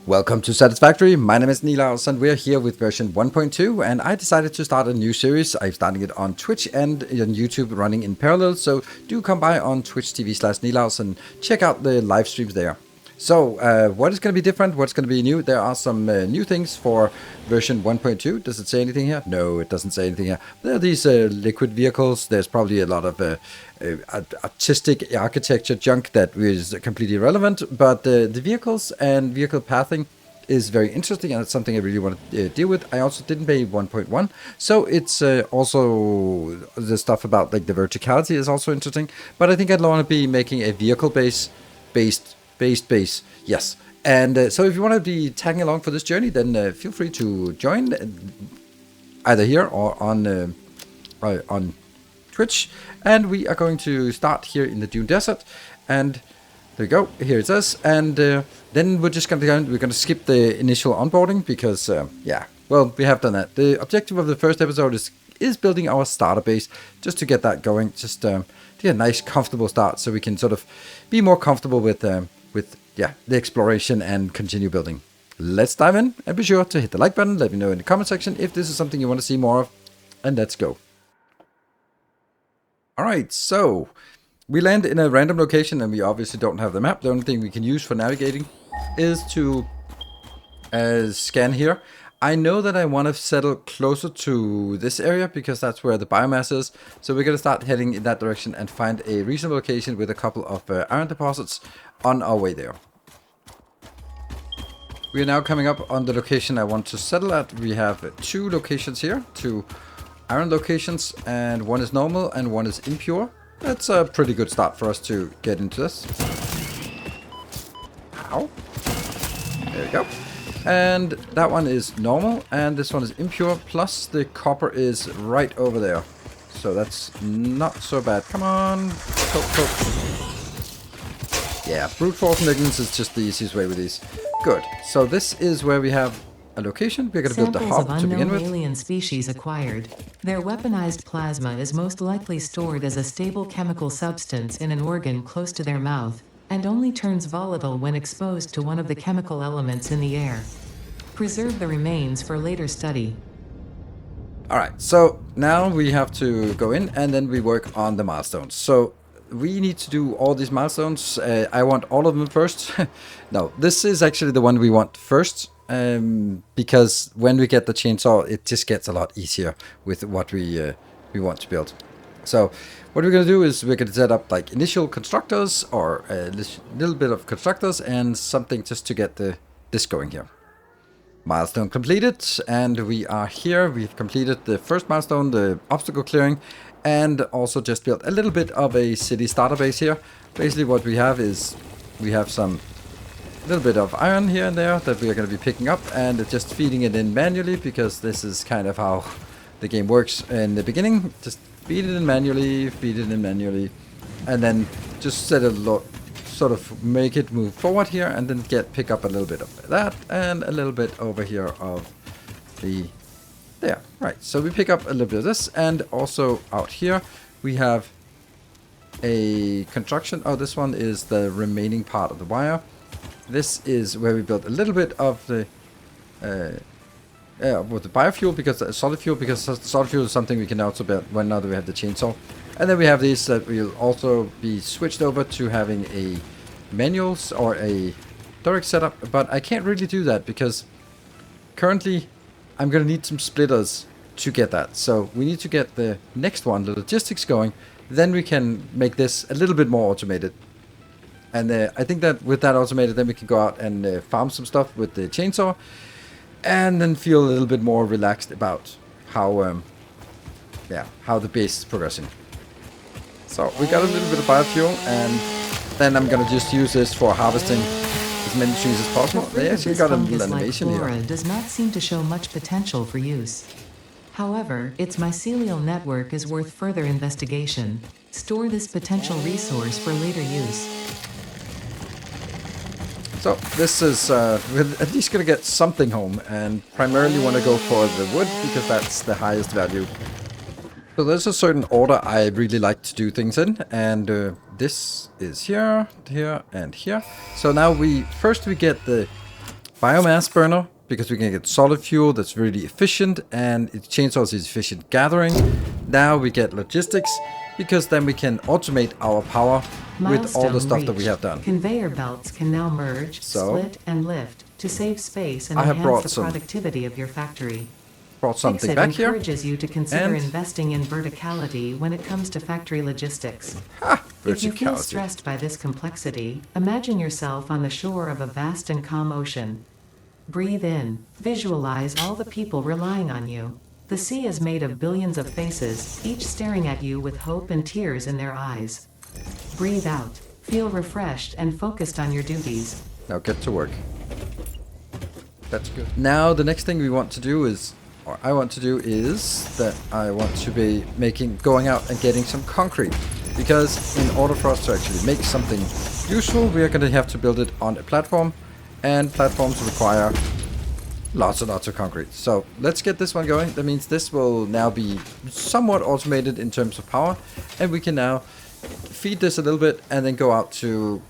Welcome to Satisfactory. My name is Nilaus and we're here with version 1.2, and I decided to start a new series. I'm starting it on Twitch and on YouTube running in parallel, so do come by on Twitch TV/Nilaus and check out the live streams there. So what is going to be different? What's going to be new? There are some new things for version 1.2. Does it say anything here? No, it doesn't say anything here. There are these liquid vehicles. There's probably a lot of artistic architecture junk that is completely irrelevant, but the vehicles and vehicle pathing is very interesting, and it's something I really want to deal with. I also didn't pay 1.1, so it's also the stuff about like the verticality is also interesting, but I think I'd want to be making a vehicle based, yes. And so if you want to be tagging along for this journey, then feel free to join either here or on Twitch. And we are going to start here in the Dune Desert, and there we go. Here it is, and then we're just going to skip the initial onboarding because yeah, well, we have done that. The objective of the first episode is building our starter base, just to get that going, just to get a nice comfortable start, so we can sort of be more comfortable with yeah, the exploration and continue building. Let's dive in, and be sure to hit the like button. Let me know in the comment section if this is something you want to see more of, and let's go. Alright, so we land in a random location, and we obviously don't have the map. The only thing we can use for navigating is to scan here. I know that I want to settle closer to this area because that's where the biomass is. So we're going to start heading in that direction and find a reasonable location with a couple of iron deposits on our way there. We are now coming up on the location I want to settle at. We have two locations here, two iron locations, and one is normal and one is impure. That's a pretty good start for us to get into this. Ow. There we go. And that one is normal, and this one is impure, plus the copper is right over there. So that's not so bad. Come on. Coke. Yeah, brute force and ignorance is just the easiest way with these. Good. So this is where we have a location. We're going to build the hub to begin with. Alien species acquired. Their weaponized plasma is most likely stored as a stable chemical substance in an organ close to their mouth, and only turns volatile when exposed to one of the chemical elements in the air. Preserve the remains for later study. Alright, so now we have to go in and then we work on the milestones. So we need to do all these milestones. I want all of them first. No, this is actually the one we want first. Because when we get the chainsaw, it just gets a lot easier with what we want to build. So what we're going to do is we're going to set up like initial constructors, or a little bit of constructors and something just to get this going here. Milestone completed, and we are here. We've completed the first milestone, the obstacle clearing, and also just built a little bit of a city starter base here. Basically what we have is we have some little bit of iron here and there that we are going to be picking up, and just feeding it in manually, because this is kind of how the game works in the beginning. Just feed it in manually, and then just set a lot, sort of make it move forward here, and then pick up a little bit of that and a little bit over here of the there. Right, so we pick up a little bit of this, and also out here we have a construction. Oh, this one is the remaining part of the wire. This is where we built a little bit of the with the biofuel, because solid fuel, because solid fuel is something we can also build when now that we have the chainsaw. And then we have these that will also be switched over to having a manuals or a direct setup, but I can't really do that because currently I'm going to need some splitters to get that. So we need to get the next one, the logistics, going. Then we can make this a little bit more automated. And I think that with that automated, then we can go out and farm some stuff with the chainsaw, and then feel a little bit more relaxed about how the base is progressing. So we got a little bit of biofuel, and then I'm gonna just use this for harvesting as many trees as possible. They actually got a little animation here. Does not seem to show much potential for use. However, its mycelial network is worth further investigation. Store this potential resource for later use. So this is, we're at least going to get something home, and primarily want to go for the wood because that's the highest value. So there's a certain order I really like to do things in, and this is here, here, and here. So now we get the biomass burner, because we can get solid fuel that's really efficient, and it chainsaws is efficient gathering. Now we get logistics, because then we can automate our power with all the stuff that we have done. Conveyor belts can now merge, split, and lift to save space and I have enhance the productivity of your factory. Brought something back here. Encourages you to consider investing in verticality when it comes to factory logistics. If you feel stressed by this complexity, imagine yourself on the shore of a vast and calm ocean. Breathe in. Visualize all the people relying on you. The sea is made of billions of faces, each staring at you with hope and tears in their eyes. Breathe out. Feel refreshed and focused on your duties. Now get to work. That's good. Now the next thing we want to do is, or I want to do is that I want to be going out and getting some concrete. Because in order for us to actually make something useful, we are going to have to build it on a platform. And platforms require lots and lots of concrete. So let's get this one going. That means this will now be somewhat automated in terms of power. And we can now feed this a little bit and then go out to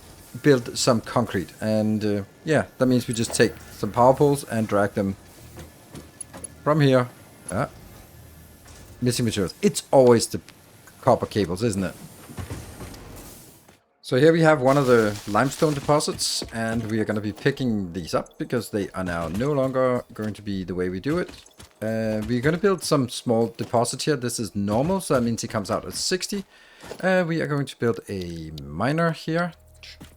build some concrete. And yeah, that means we just take some power poles and drag them from here. Missing materials. It's always the copper cables, isn't it? So here we have one of the limestone deposits, and we are going to be picking these up because they are now no longer going to be the way we do it. We're going to build some small deposit here. This is normal, so that means it comes out at 60. We are going to build a miner here.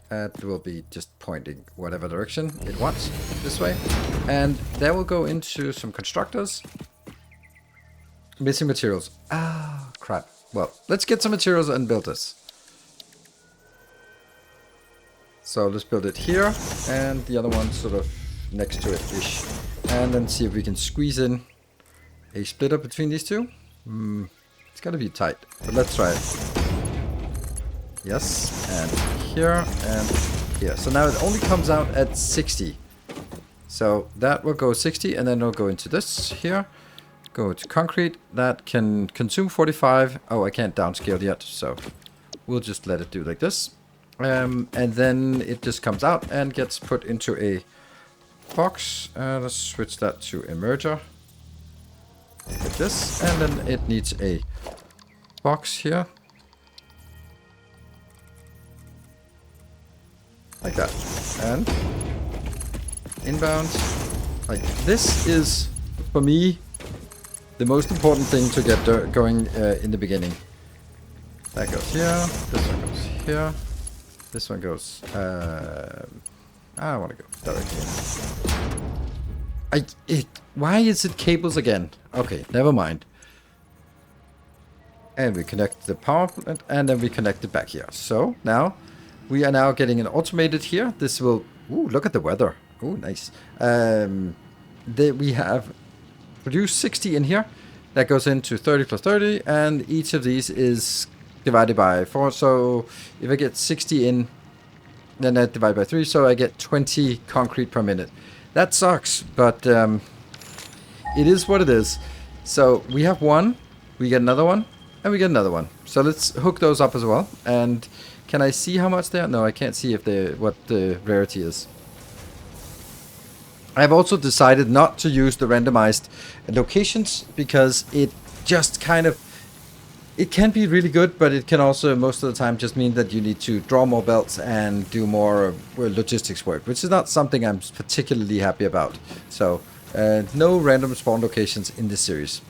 It will be just pointing whatever direction it wants, this way. And that will go into some constructors. Missing materials. Ah, crap. Well, let's get some materials and build this. So let's build it here, and the other one sort of next to it-ish. And then see if we can squeeze in a splitter between these two. It's gotta be tight, but let's try it. Yes, and here, and here. So now it only comes out at 60. So that will go 60, and then it'll go into this here. Go to concrete. That can consume 45. Oh, I can't downscale yet, so we'll just let it do like this. And then it just comes out and gets put into a box. Let's switch that to a merger. Like this. And then it needs a box here. Like that. And inbound. Like this is, for me, the most important thing to get going in the beginning. That goes here. This one goes here. This one goes, I want to go directly in. Why is it cables again? Okay, never mind. And we connect the power plant, and then we connect it back here. So now, we are now getting an automated here. This will, ooh, look at the weather. Ooh, nice. We have produced 60 in here. That goes into 30 plus 30, and each of these is divided by 4, so if I get 60 in, then I divide by 3, so I get 20 concrete per minute. That sucks, but it is what it is. So we have one, we get another one, and we get another one. So let's hook those up as well. And can I see how much they are? No, I can't see if what the rarity is. I've also decided not to use the randomized locations because it just kind of, it can be really good, but it can also most of the time just mean that you need to draw more belts and do more logistics work, which is not something I'm particularly happy about. So no random spawn locations in this series.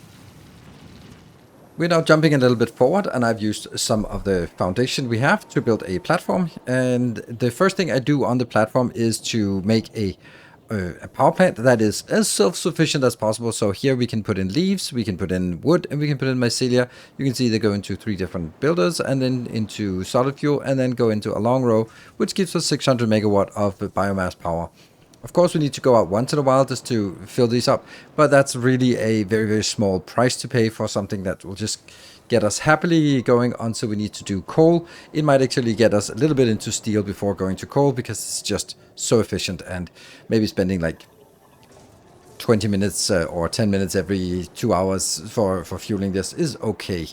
We're now jumping a little bit forward, and I've used some of the foundation we have to build a platform. And the first thing I do on the platform is to make a power plant that is as self-sufficient as possible. So here we can put in leaves, we can put in wood, and we can put in mycelia. You can see they go into 3 different builders, and then into solid fuel, and then go into a long row, which gives us 600 megawatt of biomass power. Of course, we need to go out once in a while just to fill these up, but that's really a very, very small price to pay for something that will just get us happily going on. So we need to do coal. It might actually get us a little bit into steel before going to coal, because it's just so efficient, and maybe spending like 20 minutes or 10 minutes every 2 hours for fueling this is okay.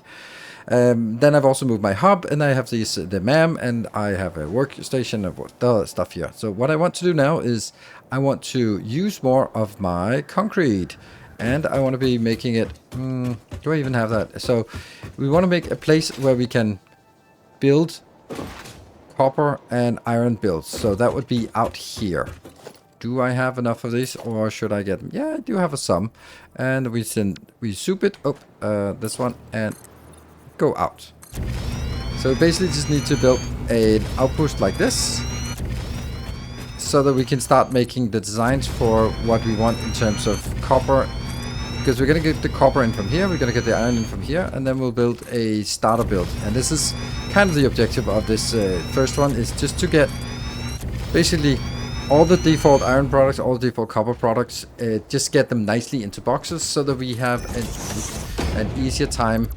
Then I've also moved my hub, and I have these the MAM, and I have a workstation and the stuff here. So what I want to do now is I want to use more of my concrete, and I want to be making it. Do I even have that? So we want to make a place where we can build copper and iron builds. So that would be out here. Do I have enough of these, or should I get them? Yeah, I do have some, and we soup it up this one and go out. So basically just need to build an outpost like this so that we can start making the designs for what we want in terms of copper, because we're going to get the copper in from here, we're going to get the iron in from here, and then we'll build a starter build. And this is kind of the objective of this first one, is just to get basically all the default iron products, all the default copper products, just get them nicely into boxes so that we have an easier time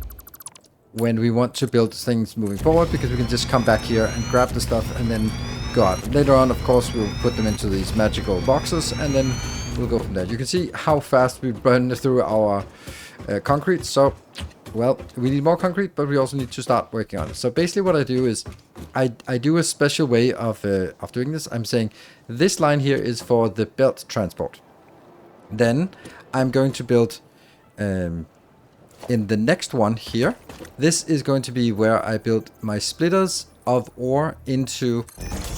when we want to build things moving forward, because we can just come back here and grab the stuff and then go out. Later on, of course, we'll put them into these magical boxes and then we'll go from there. You can see how fast we burn through our concrete. So, well, we need more concrete, but we also need to start working on it. So basically what I do is I do a special way of doing this. I'm saying this line here is for the belt transport. Then I'm going to build in the next one here, this is going to be where I build my splitters of ore into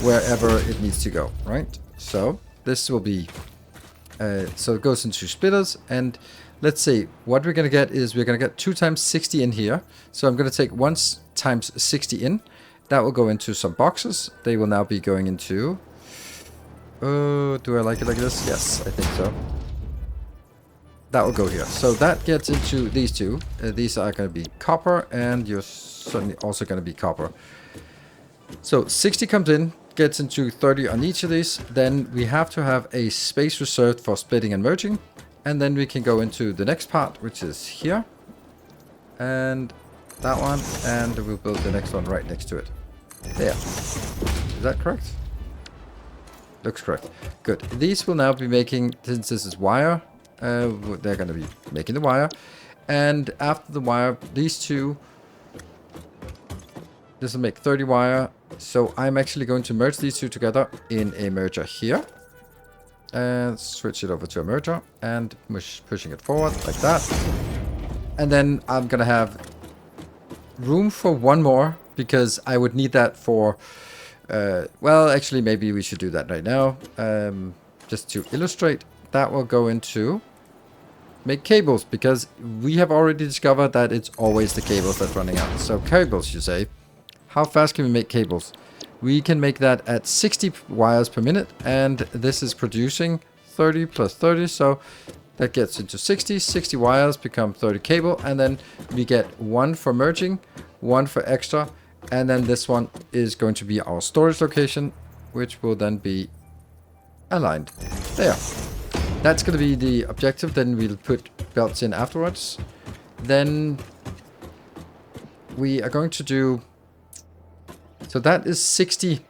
wherever it needs to go, right? So this will be, so it goes into splitters, and let's see, what we're going to get is we're going to get 2 times 60 in here. So I'm going to take 1 times 60 in. That will go into some boxes. They will now be going into, do I like it like this? Yes, I think so. That will go here. So that gets into these two. These are going to be copper, and you're certainly also going to be copper. So 60 comes in, gets into 30 on each of these. Then we have to have a space reserved for splitting and merging. And then we can go into the next part, which is here. And that one. And we'll build the next one right next to it. There. Is that correct? Looks correct. Good. These will now be making, since this is wire, they're going to be making the wire. And after the wire, these two, this will make 30 wire. So I'm actually going to merge these two together in a merger here. And switch it over to a merger and pushing it forward like that. And then I'm going to have room for one more, because I would need that for, well, actually, maybe we should do that right now. Just to illustrate, that will go into make cables, because we have already discovered that it's always the cables that's running out. So cables, you say. How fast can we make cables? We can make that at 60 wires per minute, and this is producing 30 plus 30, so that gets into 60. 60 wires become 30 cable, and then we get 1 for merging, 1 for extra, and then this one is going to be our storage location, which will then be aligned there. That's going to be the objective. Then we'll put belts in afterwards. Then we are going to do, so that is 60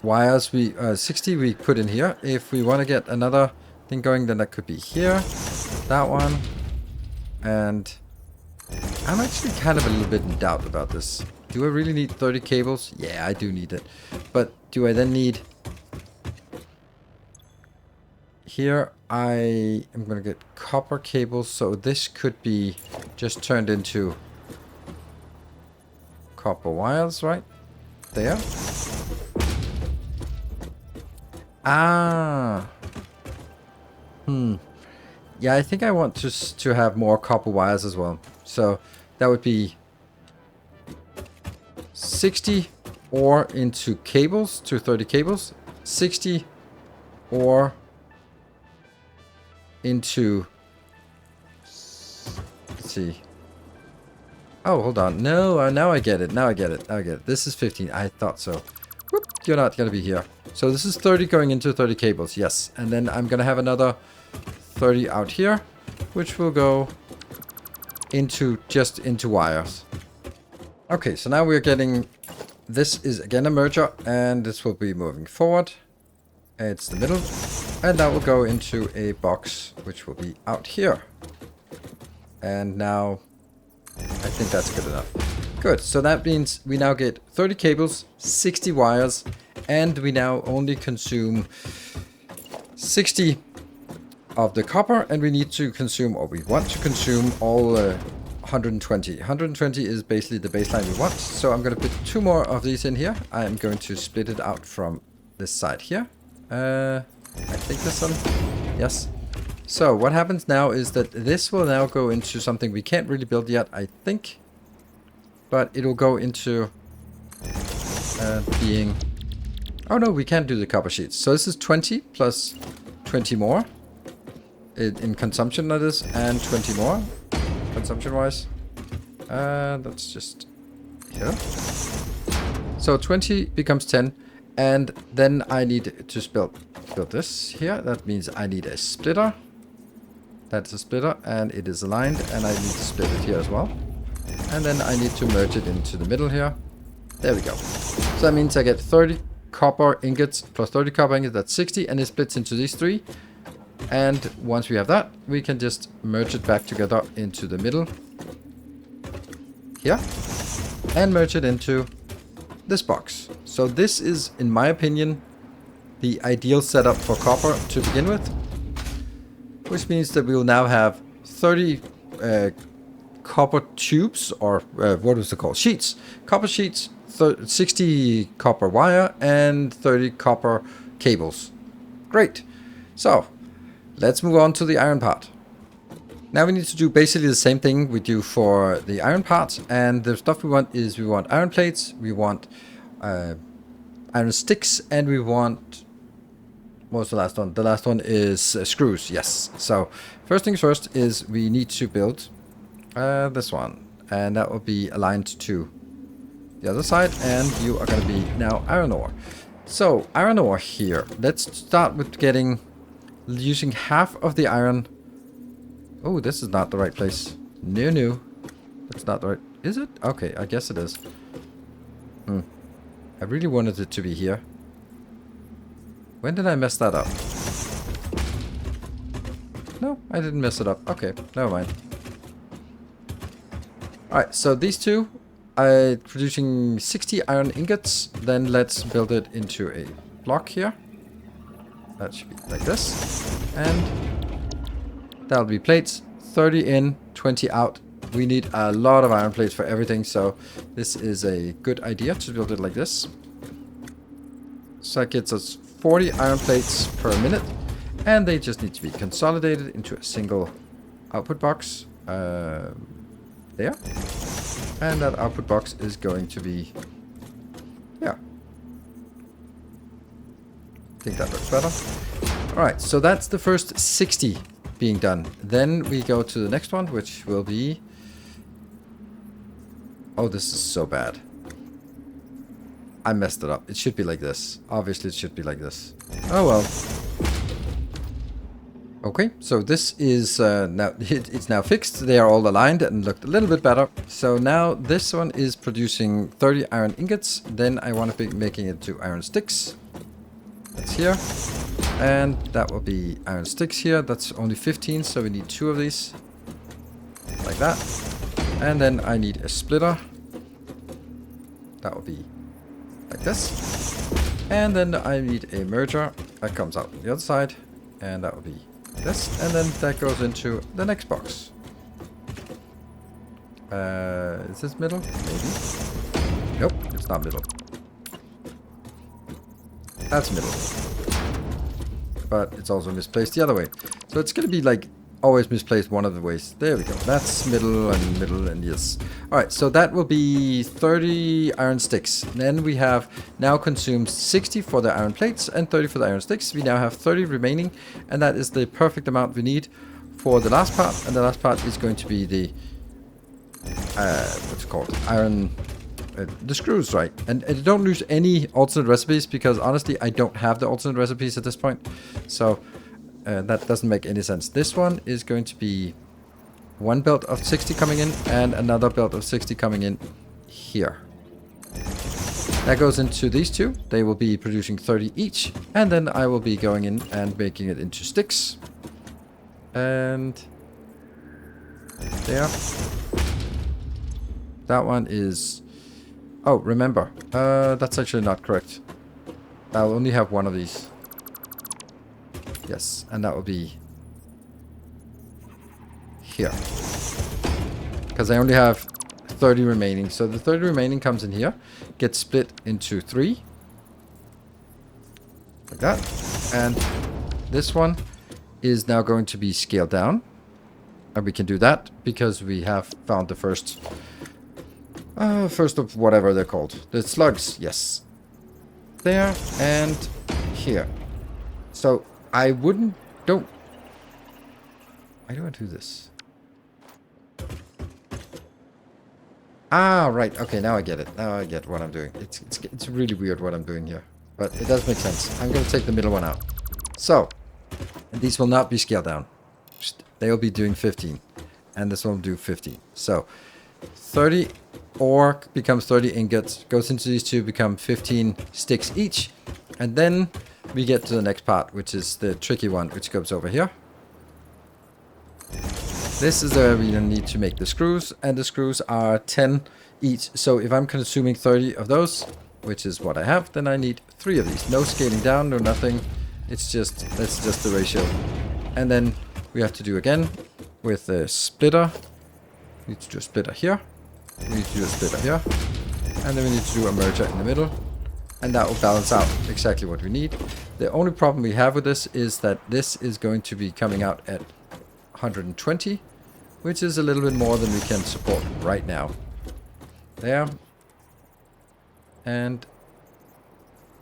wires 60 we put in here. If we want to get another thing going, then that could be here, that one. And I'm actually kind of a little bit in doubt about this. Do I really need 30 cables? Yeah, I do need it. But do I then need, here I am going to get copper cables, so this could be just turned into copper wires right there. Ah. Yeah, I think I want to have more copper wires as well. So that would be 60 ore into cables to 30 cables. 60 ore into, let's see. Oh, hold on. No, now I get it. Now I get it. Now I get it. This is 15. I thought so. Whoop, you're not going to be here. So this is 30 going into 30 cables. Yes. And then I'm going to have another 30 out here, which will go into just into wires. Okay, so now we're getting, this is again a merger, and this will be moving forward. It's the middle, and that will go into a box, which will be out here. And now I think that's good enough. Good, so that means we now get 30 cables, 60 wires, and we now only consume 60 of the copper, and we need to consume, or we want to consume all 120. 120 is basically the baseline we want, so I'm going to put 2 more of these in here. I am going to split it out from this side here. I think this one, yes. So what happens now is that this will now go into something we can't really build yet, I think. But it'll go into being... Oh no, we can't do the copper sheets. So this is 20 plus 20 more. In consumption, that is, and 20 more, consumption-wise. That's just here. So 20 becomes 10, and then I need to build this here. That means I need a splitter. That's a splitter, and it is aligned, and I need to split it here as well. And then I need to merge it into the middle here. There we go. So that means I get 30 copper ingots plus 30 copper ingots, that's 60, and it splits into these 3. And once we have that, we can just merge it back together into the middle here, and merge it into this box. So this is, in my opinion, the ideal setup for copper to begin with, which means that we will now have 30 copper tubes, or what was it called? Sheets. Copper sheets, 60 copper wire, and 30 copper cables. Great. So let's move on to the iron part. Now we need to do basically the same thing we do for the iron part, and the stuff we want is we want iron plates, we want iron sticks, and we want... What was the last one? The last one is screws, yes. So first things first is we need to build this one, and that will be aligned to the other side, and you are going to be now iron ore. So iron ore here. Let's start with using half of the iron. Oh, this is not the right place. No. That's not the right... Is it? Okay, I guess it is. I really wanted it to be here. When did I mess that up? No, I didn't mess it up. Okay, never mind. Alright, so these two are producing 60 iron ingots. Then let's build it into a block here. That should be like this. And that'll be plates. 30 in, 20 out. We need a lot of iron plates for everything, so this is a good idea to build it like this. So that gets us 40 iron plates per minute, and they just need to be consolidated into a single output box. There. And that output box is going to be... Yeah. I think that looks better. Alright, so that's the first 60 being done. Then we go to the next one, which will be... Oh, this is so bad. I messed it up. It should be like this. Obviously, it should be like this. Oh, well. Okay, so this is now it's now fixed. They are all aligned and looked a little bit better. So now this one is producing 30 iron ingots. Then I want to be making it to iron sticks. That's here. And that will be iron sticks here. That's only 15, so we need 2 of these. Like that. And then I need a splitter. That will be like this. And then I need a merger that comes out on the other side. And that will be this. And then that goes into the next box. Is this middle? Maybe. Nope, it's not middle. That's middle. But it's also misplaced the other way. So it's going to be like always misplaced one of the ways. There we go. That's middle and yes. Alright, so that will be 30 iron sticks. Then we have now consumed 60 for the iron plates and 30 for the iron sticks. We now have 30 remaining, and that is the perfect amount we need for the last part. And the last part is going to be the what's it called? Iron the screws, right? And don't use any alternate recipes, because honestly I don't have the alternate recipes at this point. So that doesn't make any sense. This one is going to be one belt of 60 coming in and another belt of 60 coming in here. That goes into these two. They will be producing 30 each, and then I will be going in and making it into sticks. And there. that one is... Oh, remember, that's actually not correct. I'll only have one of these. Yes, and that will be here. Because I only have 30 remaining. So the 30 remaining comes in here, gets split into 3. Like that. And this one is now going to be scaled down. And we can do that because we have found the first of whatever they're called. The slugs, yes. There and here. So I wouldn't... Why do I do this? Ah, right. Okay, now I get it. Now I get what I'm doing. It's really weird what I'm doing here. But it does make sense. I'm going to take the middle one out. So, these will not be scaled down. They'll be doing 15. And this one will do 15. So, 30 ore becomes 30 ingots. Goes into these two, become 15 sticks each. And then we get to the next part, which is the tricky one, which goes over here. This is where we need to make the screws, and the screws are 10 each. So if I'm consuming 30 of those, which is what I have, then I need 3 of these. No scaling down, no nothing. It's just, that's just the ratio. And then we have to do again with the splitter. We need to do a splitter here. We need to do a splitter here. And then we need to do a merger in the middle. And that will balance out exactly what we need. The only problem we have with this is that this is going to be coming out at 120, which is a little bit more than we can support right now. There. And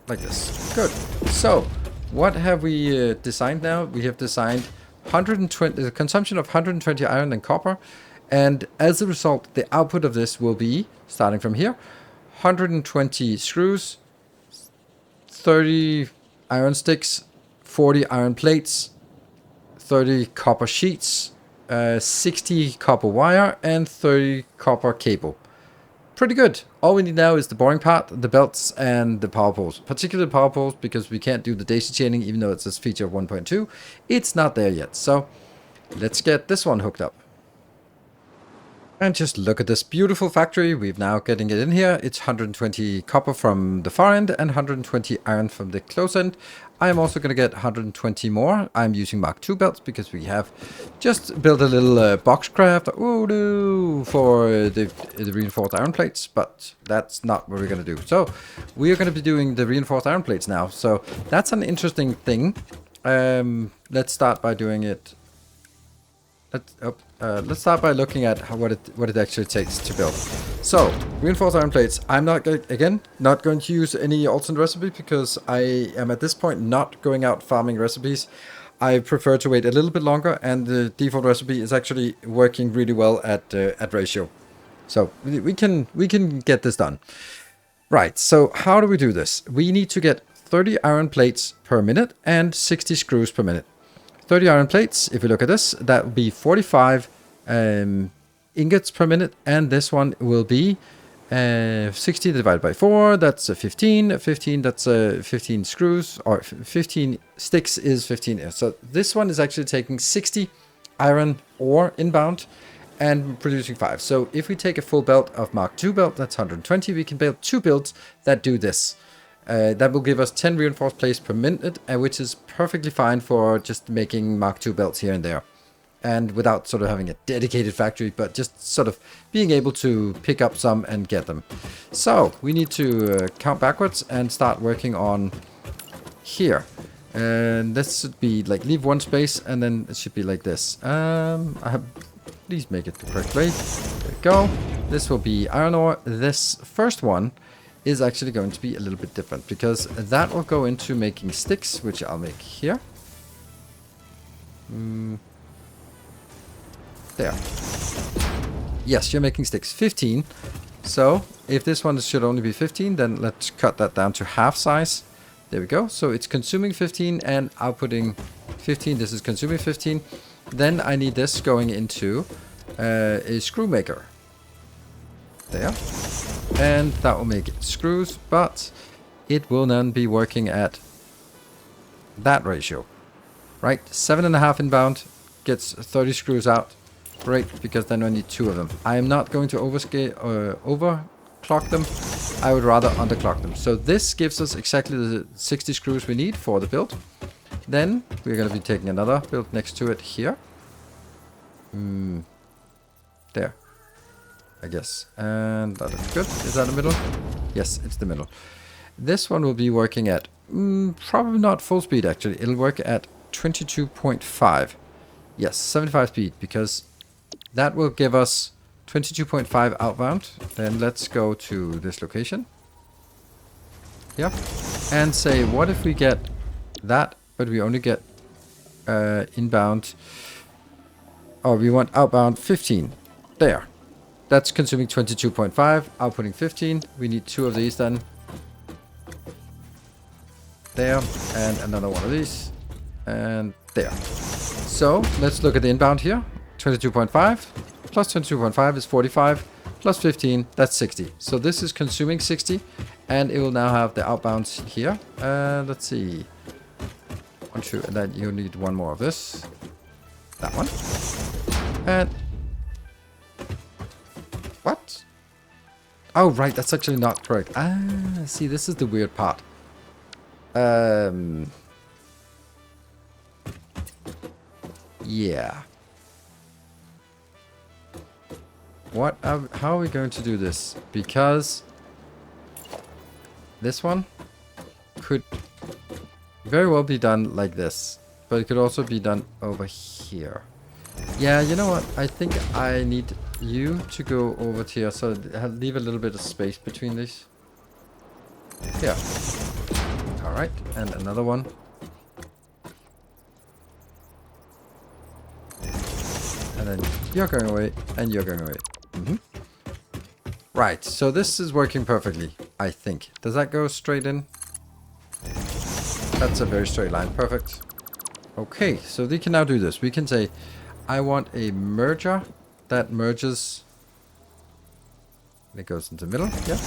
like this. Good. So, what have we designed now? We have designed 120, the consumption of 120 iron and copper. And as a result, the output of this will be, starting from here, 120 screws, 30 iron sticks, 40 iron plates, 30 copper sheets, 60 copper wire, and 30 copper cable. Pretty good. All we need now is the boring part, the belts, and the power poles. Particularly the power poles, because we can't do the daisy chaining, even though it says feature of 1.2. It's not there yet. So let's get this one hooked up. And just look at this beautiful factory. We've now getting it in here. It's 120 copper from the far end and 120 iron from the close end. I'm also going to get 120 more. I'm using Mark II belts because we have just built a little box craft for the reinforced iron plates, but that's not what we're going to do. So we are going to be doing the reinforced iron plates now. So that's an interesting thing. Let's start by doing it. Let's start by looking at what it actually takes to build. So, reinforced iron plates. I'm not going to use any alternate recipe because I am at this point not going out farming recipes. I prefer to wait a little bit longer, and the default recipe is actually working really well at ratio. So we can get this done. Right. So how do we do this? We need to get 30 iron plates per minute and 60 screws per minute. 30 iron plates, if we look at this, that will be 45 ingots per minute, and this one will be 60 divided by 4, that's 15, 15, that's 15 screws, or 15 sticks is 15. So this one is actually taking 60 iron ore inbound and producing 5. So if we take a full belt of Mark II belt, that's 120, we can build 2 builds that do this. That will give us 10 reinforced plates per minute, which is perfectly fine for just making Mark II belts here and there. And without sort of having a dedicated factory, but just sort of being able to pick up some and get them. So, we need to count backwards and start working on here. And this should be like, leave one space, and then it should be like this. Please make it the correct way. There we go. This will be iron ore. This first one is actually going to be a little bit different because that will go into making sticks, which I'll make here. There. Yes, you're making sticks. 15. So if this one should only be 15, then let's cut that down to half size. There we go. So it's consuming 15 and outputting 15. This is consuming 15. Then I need this going into a screw maker. There. And that will make it screws, but it will then be working at that ratio. Right? 7.5 inbound gets 30 screws out. Great, because then I need 2 of them. I am not going to overclock them. I would rather underclock them. So this gives us exactly the 60 screws we need for the build. Then we're going to be taking another build next to it here. There, I guess. And that is good. Is that the middle? Yes, it's the middle. This one will be working at probably not full speed actually. It'll work at 22.5. Yes, 75 speed, because that will give us 22.5 outbound. Then let's go to this location. Yep. And say, what if we get that, but we only get inbound. Oh, we want outbound 15. There. That's consuming 22.5, outputting 15. We need 2 of these then. There. And another one of these. And there. So let's look at the inbound here. 22.5 plus 22.5 is 45 plus 15, that's 60. So this is consuming 60, and it will now have the outbounds here. Let's see. 1, 2, and then you need 1 more of this. That one. And what? Oh, right, that's actually not correct. Ah, see, this is the weird part. Yeah. How are we going to do this? Because this one could very well be done like this, but it could also be done over here. Yeah, you know what? I think I need you to go over here, so leave a little bit of space between these. Yeah. All right, and another one. And then you're going away, and you're going away. Right, so this is working perfectly, I think. Does that go straight in? That's a very straight line. Perfect. Okay, so we can now do this. We can say, I want a merger that merges... It goes into the middle, yeah.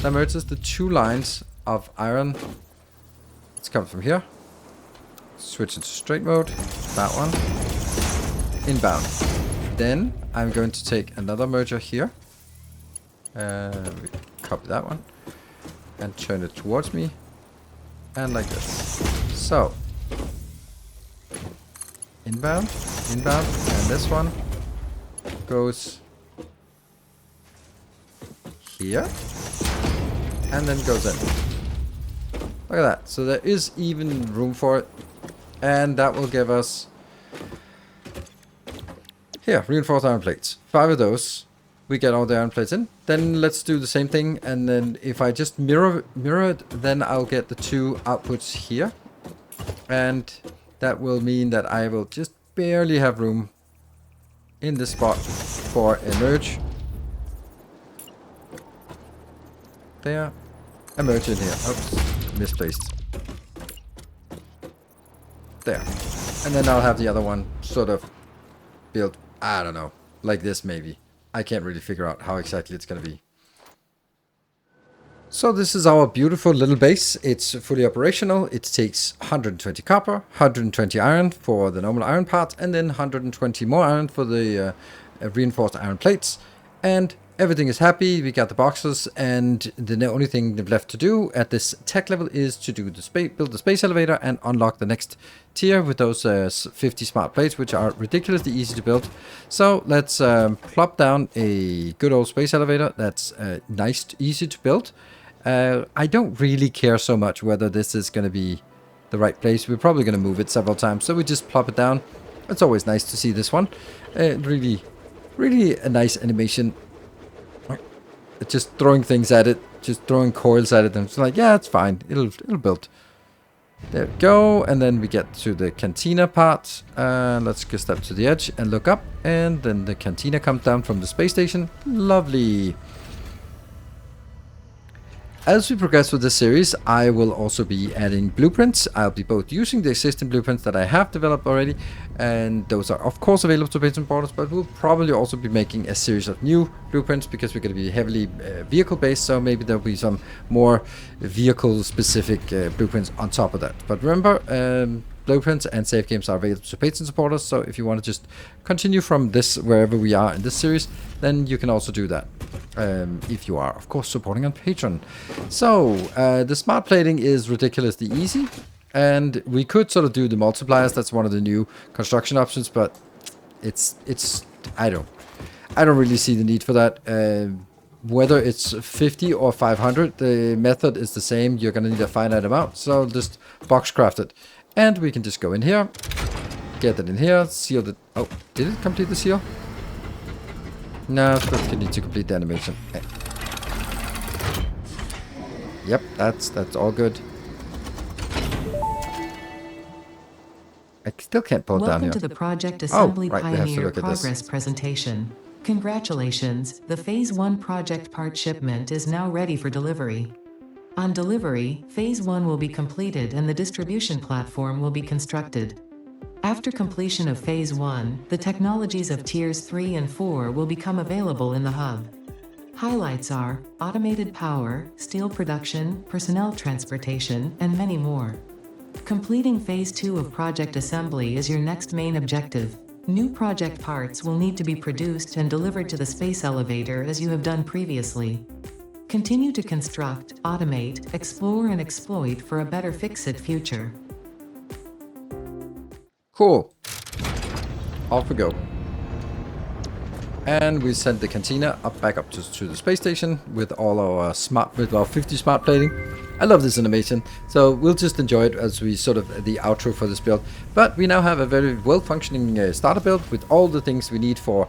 That merges the 2 lines of iron. Let's come from here. Switch into straight mode. That one. Inbound. Then I'm going to take another merger here. Copy that one. And turn it towards me. And like this. So. Inbound. Inbound. And this one goes here. And then goes in. Look at that. So there is even room for it. And that will give us... Here, reinforced iron plates. 5 of those. We get all the iron plates in. Then let's do the same thing. And then if I just mirror it, then I'll get the 2 outputs here. And that will mean that I will just barely have room in this spot for a merge. There. A merge in here. Oops. Misplaced. There. And then I'll have the other one sort of built, I don't know, like this maybe. I can't really figure out how exactly it's going to be. So this is our beautiful little base. It's fully operational. It takes 120 copper, 120 iron for the normal iron part, and then 120 more iron for the reinforced iron plates. And everything is happy. We got the boxes, and the only thing left to do at this tech level is to do the build the space elevator and unlock the next tier with those 50 smart plates, which are ridiculously easy to build. So let's plop down a good old space elevator that's nice, easy to build. I don't really care so much whether this is going to be the right place. We're probably going to move it several times, so we just plop it down. It's always nice to see this one. Really a nice animation. Just throwing things at it, just throwing coils at it, and it's like, yeah, it's fine. It'll build. There we go, and then we get to the cantina part. Let's just step to the edge and look up, and then the cantina comes down from the space station. Lovely. As we progress with this series, I will also be adding blueprints. I'll be both using the existing blueprints that I have developed already, and those are of course available to patrons and supporters, but we'll probably also be making a series of new blueprints because we're going to be heavily vehicle based, so maybe there'll be some more vehicle specific blueprints on top of that. But remember, blueprints and save games are available to Patreon supporters. So if you want to just continue from this wherever we are in this series, then you can also do that. If you are, of course, supporting on Patreon. So the smart plating is ridiculously easy, and we could sort of do the multipliers. That's one of the new construction options, but it's I don't really see the need for that. Whether it's 50 or 500, the method is the same. You're gonna need a finite amount, so just box craft it, and we can just go in here, get it in here, seal the. Oh, did it complete the seal? No, we need to complete the animation. Yep, that's all good. I still can't pull it down here. Welcome to the Project Assembly right, Pioneer Progress presentation. Congratulations, the Phase 1 project part shipment is now ready for delivery. On delivery, Phase 1 will be completed and the distribution platform will be constructed. After completion of Phase 1, the technologies of Tiers 3 and 4 will become available in the hub. Highlights are automated power, steel production, personnel transportation, and many more. Completing Phase 2 of Project Assembly is your next main objective. New project parts will need to be produced and delivered to the space elevator as you have done previously. Continue to construct, automate, explore, and exploit for a better fix-it future. Cool. Off we go. And we send the cantina back up to the space station with all our 50 smart plating. I love this animation, so we'll just enjoy it as we sort of the outro for this build. But we now have a very well-functioning starter build with all the things we need for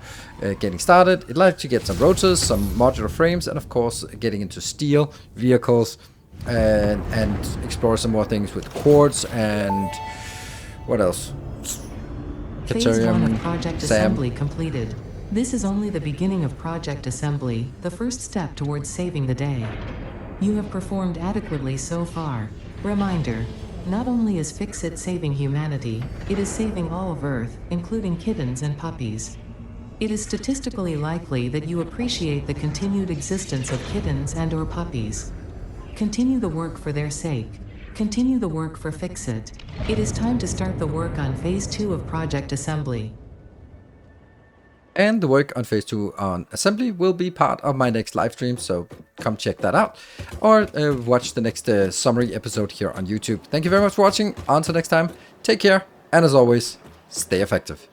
getting started. I'd like to get some rotors, some modular frames, and of course getting into steel, vehicles, and explore some more things with quartz and what else? Phase 1 of Project Assembly completed. This is only the beginning of Project Assembly, the first step towards saving the day. You have performed adequately so far. Reminder, not only is Fix-It saving humanity, it is saving all of Earth, including kittens and puppies. It is statistically likely that you appreciate the continued existence of kittens and/or puppies. Continue the work for their sake. Continue the work for Fix-It. It is time to start the work on Phase 2 of Project Assembly. And the work on Phase 2 on Assembly will be part of my next live stream, so come check that out. Or watch the next summary episode here on YouTube. Thank you very much for watching. Until next time, take care, and as always, stay effective.